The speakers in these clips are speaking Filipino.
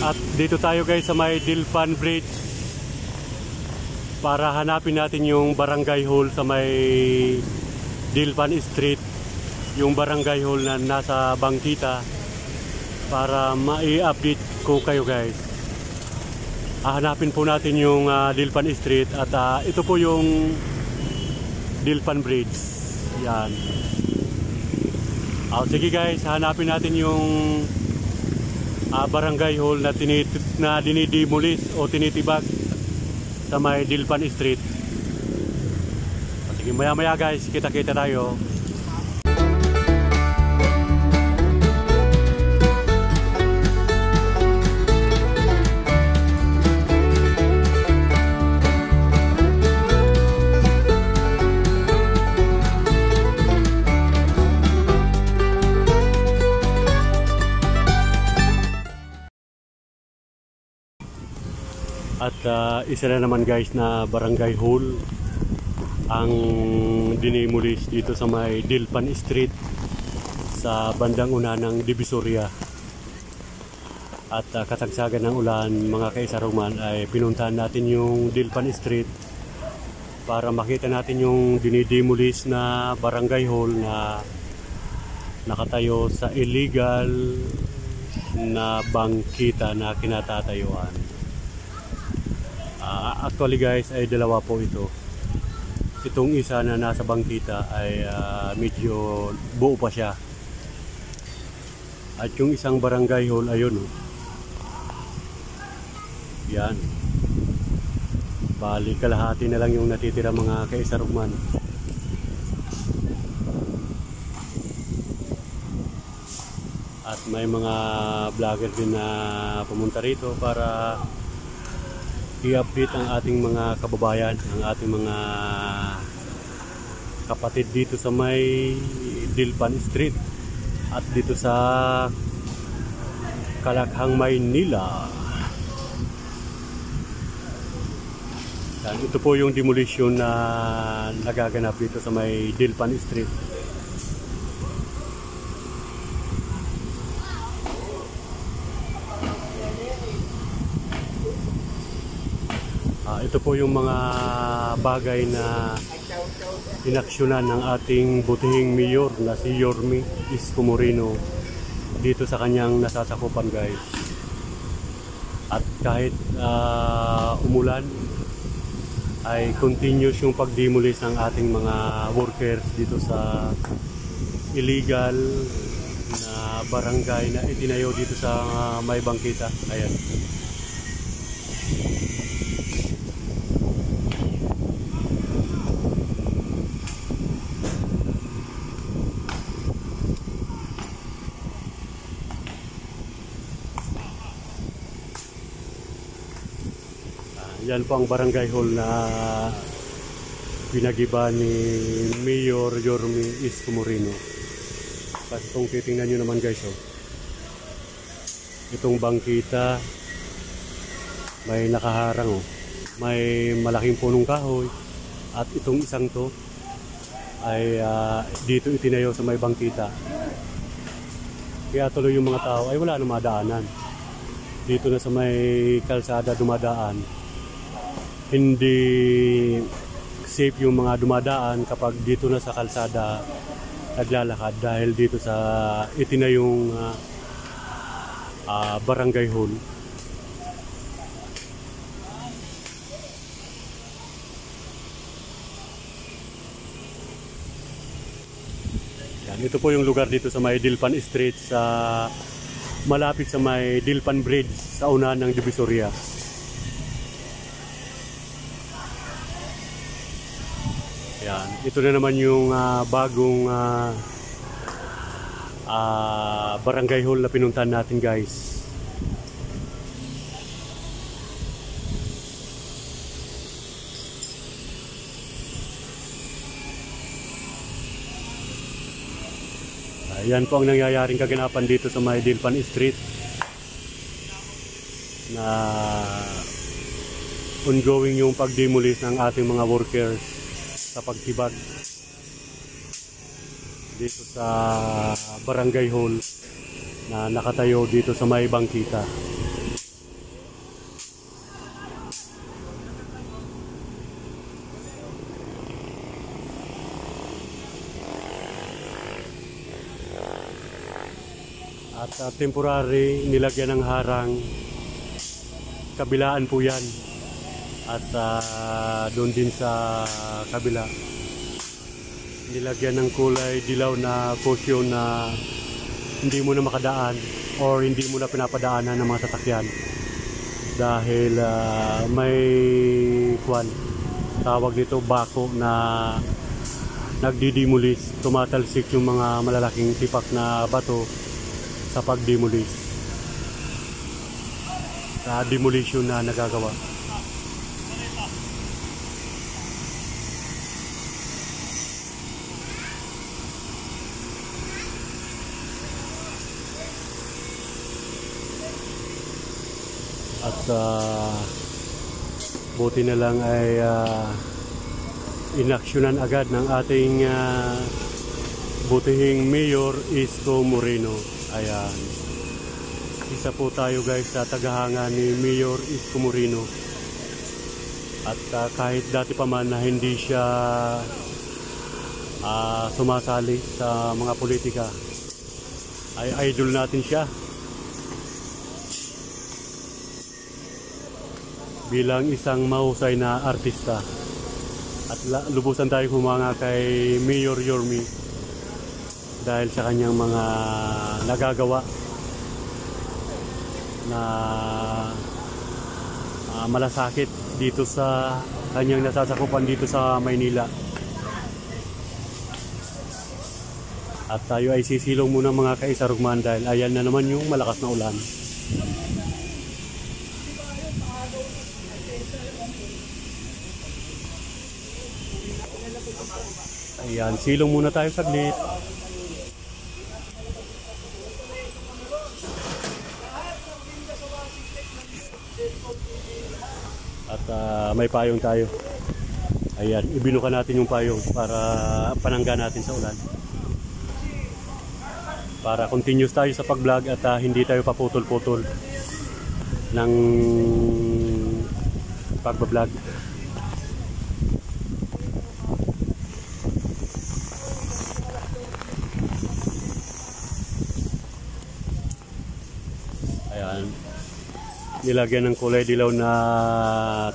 At dito tayo guys sa may Dilpan Bridge para hanapin natin yung barangay hall sa may Dilpan Street, yung barangay hall na nasa Bangkita, para mai-update ko kayo guys. Hanapin po natin yung Dilpan Street at ito po yung Dilpan Bridge. Yan. Sige guys, hanapin natin yung barangay hall na dinidemolis o tinitibag sa may Dilpan Street. Sige, maya maya guys, kita-kita tayo. At isa na naman guys na barangay hall ang dinimulis dito sa may Dilpan Street sa bandang una ng Divisoria. At kasagsagan ng ulan mga kaisaruman ay pinuntahan natin yung Dilpan Street para makita natin yung dinidemolis na barangay hall na nakatayo sa illegal na bangkita na kinatatayuan. Actually guys ay dalawa po ito. Itong isa na nasa bangkita ay medyo buo pa siya. At yung isang barangay hall ayun yan. Bali kalahati na lang yung natitira mga kaisarugman. At may mga vlogger din na pumunta rito para i-update ang ating mga kababayan, ang ating mga kapatid dito sa may Dilpan Street at dito sa Kalakhang, Maynila. Ito po yung demolition na nagaganap dito sa may Dilpan Street. Ito po yung mga bagay na inaksyonan ng ating butihing mayor na si Yorme Isko Moreno dito sa kanyang nasasakupan guys. At kahit umulan ay continuous yung pagdemolis ng ating mga workers dito sa illegal na barangay na itinayo dito sa may bangkita. Ayan. Yan po ang barangay hall na pinagiba ni Mayor Yorme Isko Moreno. Kasi kung titingnan nyo naman guys, itong bangkita may nakaharang, may malaking punong kahoy, at itong isang to ay dito itinayo sa may bangkita. Kaya tuloy yung mga tao ay wala na madaanan. Dito na sa may kalsada dumadaan. Hindi safe yung mga dumadaan kapag dito na sa kalsada naglalakad dahil dito sa itinayong barangay hall. Yan, ito po yung lugar dito sa may Dilpan Street, sa malapit sa may Dilpan Bridge sa unahan ng Divisoria. Yan, ito na naman yung bagong barangay hall na pinuntahan natin guys. Yan po ang nangyayaring kaganapan dito sa may Dilpan Street na ongoing yung pagdemolis ng ating mga workers sa pagtibag dito sa barangay hall na nakatayo dito sa may bangkita. Sa temporary, nilagyan ng harang. Kabilaan po yan. At doon din sa kabila, nilagyan ng kulay dilaw na caution na hindi mo na makadaan or hindi mo na pinapadaanan ng mga sasakyan dahil may tawag nito bako na nagdidimulis, tumatalsik yung mga malalaking tipak na bato sa pagdimulis, sa demolition na nagagawa. At buti na lang ay inaksyonan agad ng ating butihing Mayor Isko Moreno. Ayan. Isa po tayo guys sa tagahanga ni Mayor Isko Moreno. At kahit dati pa man na hindi siya sumasali sa mga politika, ay idol natin siya. Bilang isang mahusay na artista. At lubusan tayo humanga kay Mayor Yorme dahil sa kanyang mga nagagawa na malasakit dito sa kanyang nasasakupan dito sa Maynila. At tayo ay sisilong muna mga kaisarugman dahil ayan na naman yung malakas na ulan. Ayan, silong muna tayo saglit. At may payong tayo. Ayan, ibinuka natin yung payong para panangga natin sa ulan. Para continuous tayo sa pag-vlog at hindi tayo paputol-putol ng pag-vlog. Nilagyan ng kulay dilaw na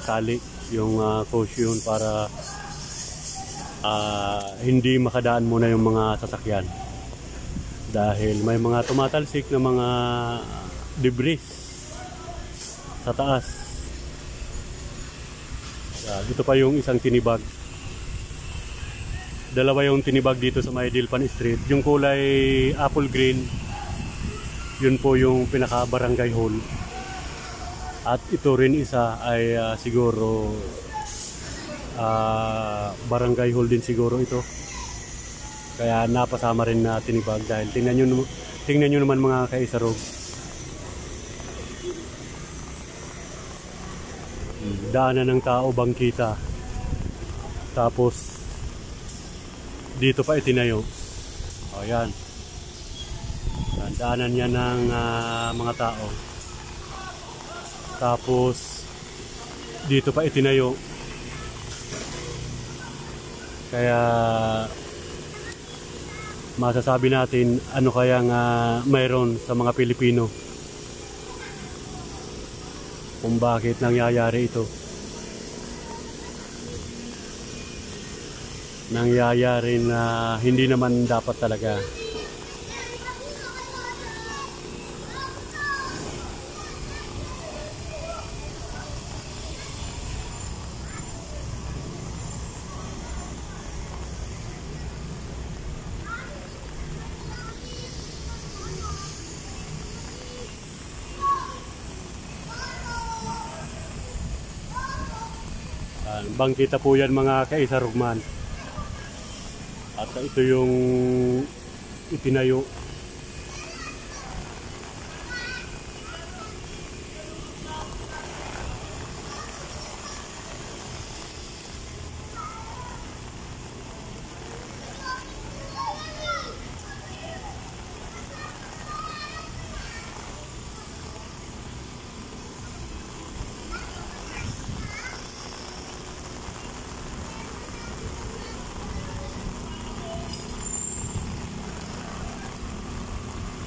tali yung caution para hindi makadaan muna yung mga sasakyan dahil may mga tumatalsik na mga debris sa taas. Dito pa yung isang tinibag, dalawa yung tinibag dito sa may Dilpan Street. Yung kulay apple green, yun po yung pinaka barangay hall. At ito rin isa ay siguro barangay hall din siguro ito. Kaya napasama rin na tinibag dahil tingnan nyo naman mga kaisarog. Daanan ng tao, bangkita. Tapos dito pa itinayo. O yan. Daanan niya ng mga tao. Tapos dito pa itinayo. Kaya masasabi natin ano kayang mayroon sa mga Pilipino kung bakit nangyayari ito. Nangyayari na hindi naman dapat talaga. Bangkita po yan mga kaisarugman. At ito yung itinayo.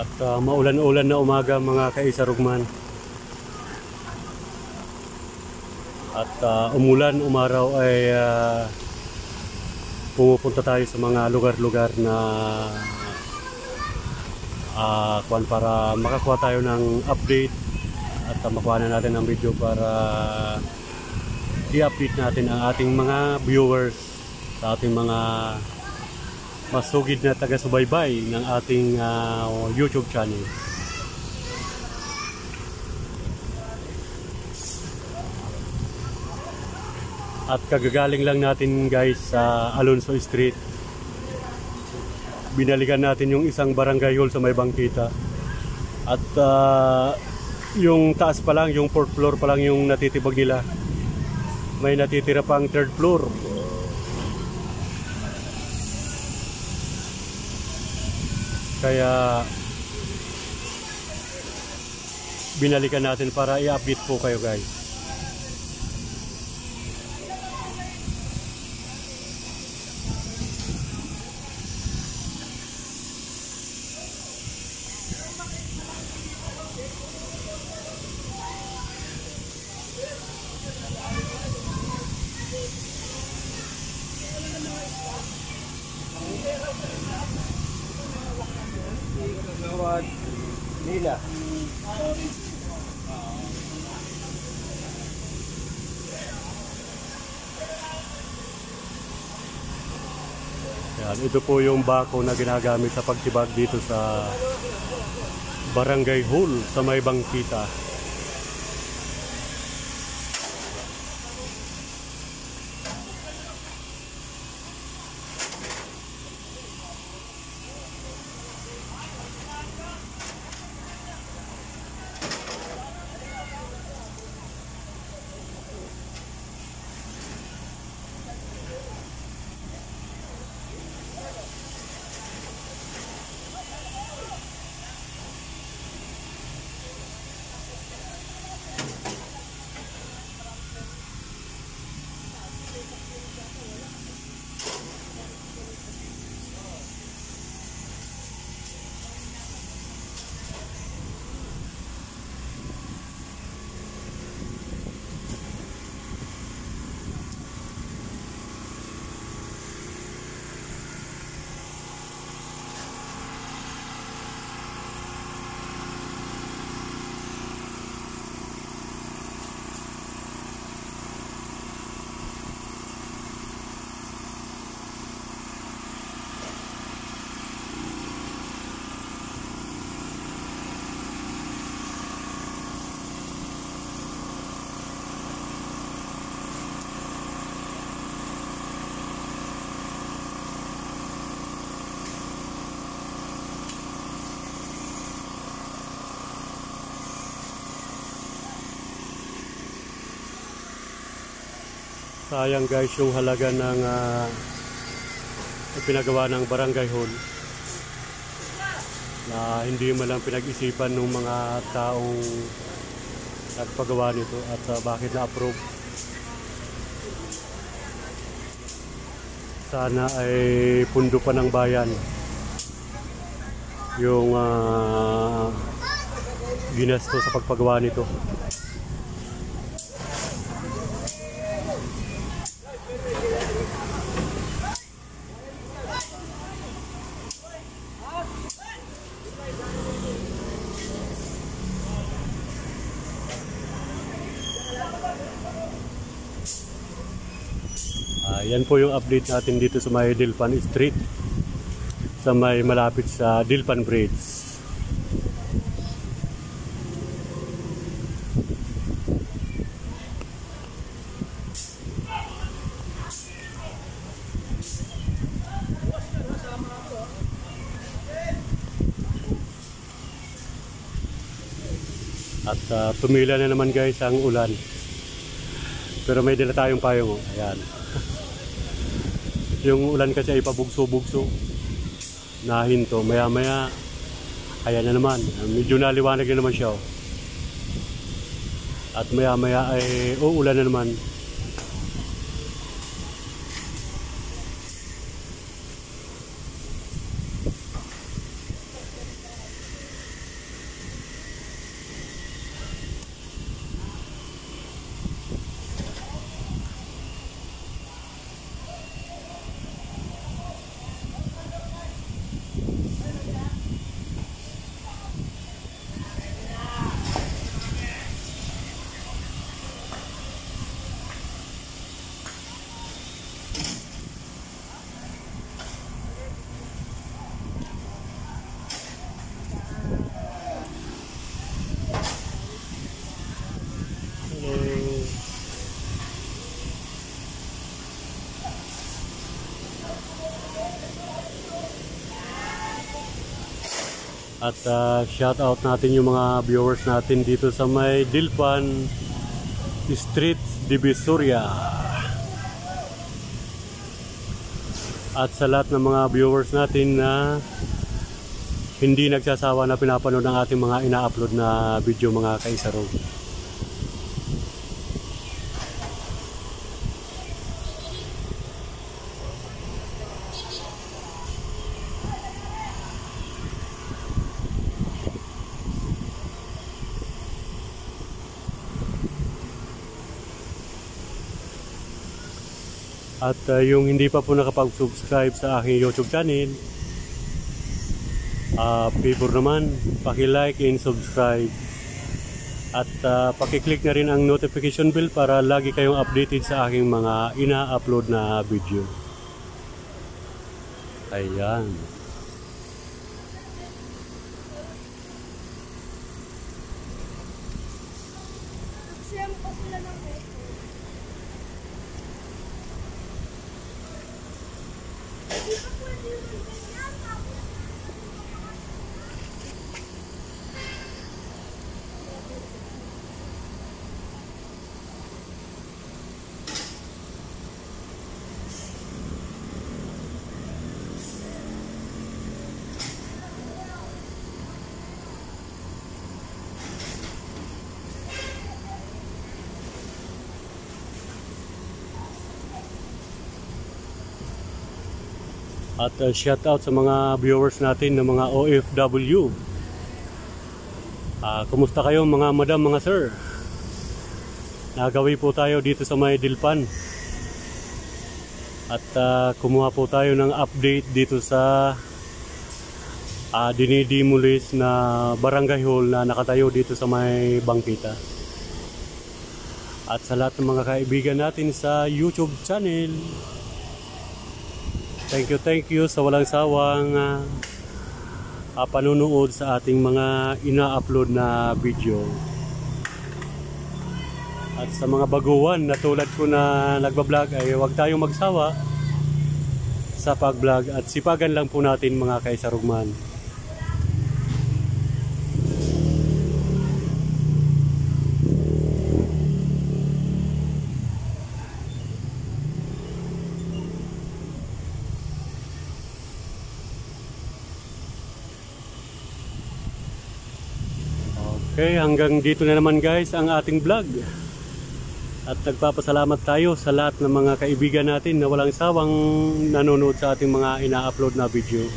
At maulan-ulan na umaga mga kaisarugman. At umulan, umaraw ay pumupunta tayo sa mga lugar-lugar na para makakuha tayo ng update at makuha na natin ang video para i-update natin ang ating mga viewers sa ating mga masugid na taga-subaybay ng ating YouTube channel. At kagagaling lang natin guys sa Alonso Street. Binalikan natin yung isang barangay hall sa may bangkita. At yung taas pa lang, yung 4th floor pa lang yung natitibag nila. May natitira pang 3rd floor. Kaya binalikan natin para i-update po kayo guys. Nila. Yan, ito po yung bako na ginagamit sa pagtibag dito sa Barangay Hall sa may bangkita. Sayang guys yung halaga ng pinagawa ng Barangay Hall na hindi man lang pinag-isipan ng mga taong nagpagawa nito at bakit na-approve. Sana ay pundo pa ng bayan yung ginasto sa pagpagawa nito. Yan po yung update natin dito sa may Dilpan Street, sa may malapit sa Dilpan Bridge. At tumila na naman guys ang ulan. Pero may dala tayong payong. Ayan. Yung ulan kasi ay pabugso-bugso. Nahinto. Maya-maya, ayan na naman. Medyo naliwanag na naman siya. At maya-maya ay uulan na naman. At shout out natin yung mga viewers natin dito sa may Dilpan Street, Divisoria. At sa lahat ng mga viewers natin na hindi nagsasawa na pinapanood ng ating mga ina-upload na video, mga kaisarog. At yung hindi pa po nakapag-subscribe sa aking YouTube channel, favor naman, paki-like and subscribe. At paki-click na rin ang notification bell para lagi kayong updated sa aking mga ina-upload na video. Ayan. At shout out sa mga viewers natin ng mga OFW. Kumusta kayo mga madam, mga sir? Nagawi po tayo dito sa may Dilpan. At kumuha po tayo ng update dito sa dinidemolis na barangay hall na nakatayo dito sa may Bangkita. At sa lahat ng mga kaibigan natin sa YouTube channel, thank you sa walang sawang panunood sa ating mga ina-upload na video. At sa mga baguhan na tulad ko na nagbablog, ay huwag tayong magsawa sa pag-vlog at sipagan lang po natin, mga kaisarugman. Okay, hanggang dito na naman guys ang ating vlog. At nagpapasalamat tayo sa lahat ng mga kaibigan natin na walang sawang nanonood sa ating mga ina-upload na video.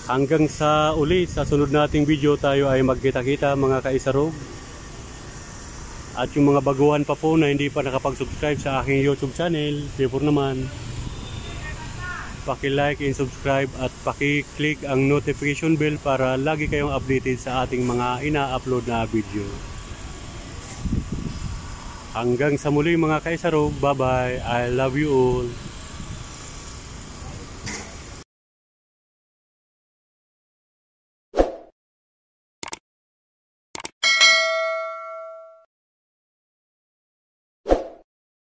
Hanggang sa uli, sa sunod nating video tayo ay magkita-kita, mga kaisarog. At yung mga baguhan pa po na hindi pa nakapag-subscribe sa aking YouTube channel, favor naman, paki-like and subscribe at paki-click ang notification bell para lagi kayong updated sa ating mga ina-upload na video. Hanggang sa muli mga kaisarog, bye bye, I love you all.